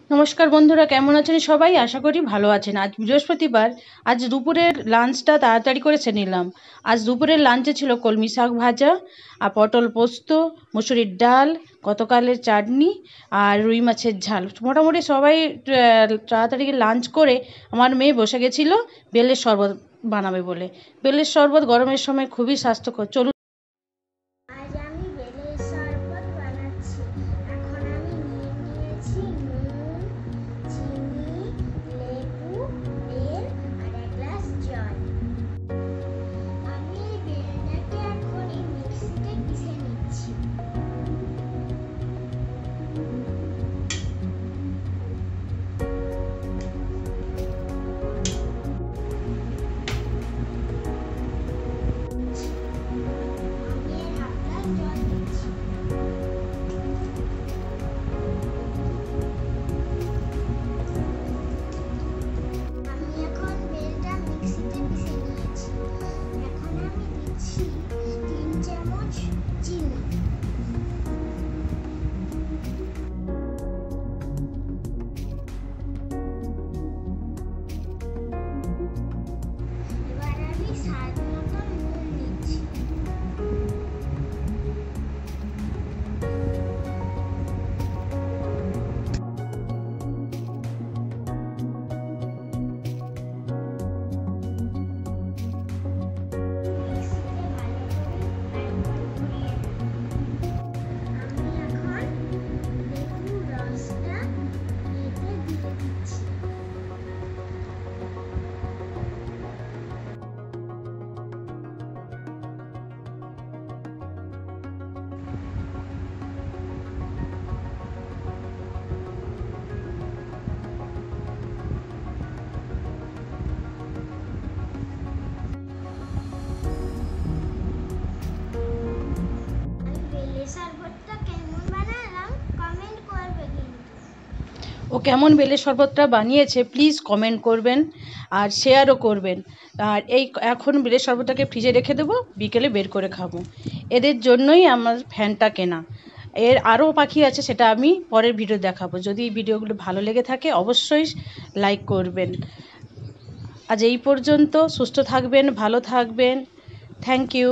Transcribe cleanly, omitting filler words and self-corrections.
নমস্কার বন্ধুরা, কেমন আছেন সবাই? আশা করি ভালো আছেন। আজ বৃহস্পতিবার, আজ দুপুরের লাঞ্চটা তাড়াতাড়ি করে সেরে নিলাম। আজ দুপুরের লাঞ্চে ছিল কলমি শাক ভাজা আর পটল পোস্ত, মুসুরির ডাল, গতকালের চাটনি আর রুই মাছের ঝাল। মোটামুটি সবাই তাড়াতাড়ি লাঞ্চ করে আমার মেয়ে বসে গেছিলো বেলের শরবত বানাবে বলে। বেলের শরবত গরমের সময় খুবই স্বাস্থ্যকর। চলুন। আজ আমি বেলের শরবত বানাচ্ছি। এখন আমি নিয়েছি নুন, চিনি, লেবু, বেল আর এক গ্লাস জল। আমি এই বেলটাকে এখনই মিক্সিতে পিষে নিচ্ছি। আমি এর হাফ গ্লাস জল দিচ্ছি। আমি এখন বেলটা মিক্সিতে পিষে নিয়েছি। এখন আমি দিচ্ছি 3 চামচ চিনি। এবার আমি স্বাদ মতো নুন দিচ্ছি। মিক্সিতে ভালো করে ঘুরিয়ে আমি এখন লেবুর রসটা এতে দিয়ে দিচ্ছি। আমি বেলের শরবতটা কেমন বানালাম কমেন্ট করবে কিন্তু। ও কেমন বেলের শরবতটা বানিয়েছে প্লিজ কমেন্ট করবেন আর শেয়ারও করবেন। আর এখন বেলের শরবতটাকে ফ্রিজে রেখে দেবো, বিকেলে বের করে খাবো। এদের জন্যই আমার ফ্যানটা কেনা। এর আরও পাখি আছে, সেটা আমি পরের ভিডিও দেখাবো। যদি এই ভিডিওগুলো ভালো লেগে থাকে অবশ্যই লাইক করবেন। আজ এই পর্যন্ত। সুস্থ থাকবেন, ভালো থাকবেন। Thank you.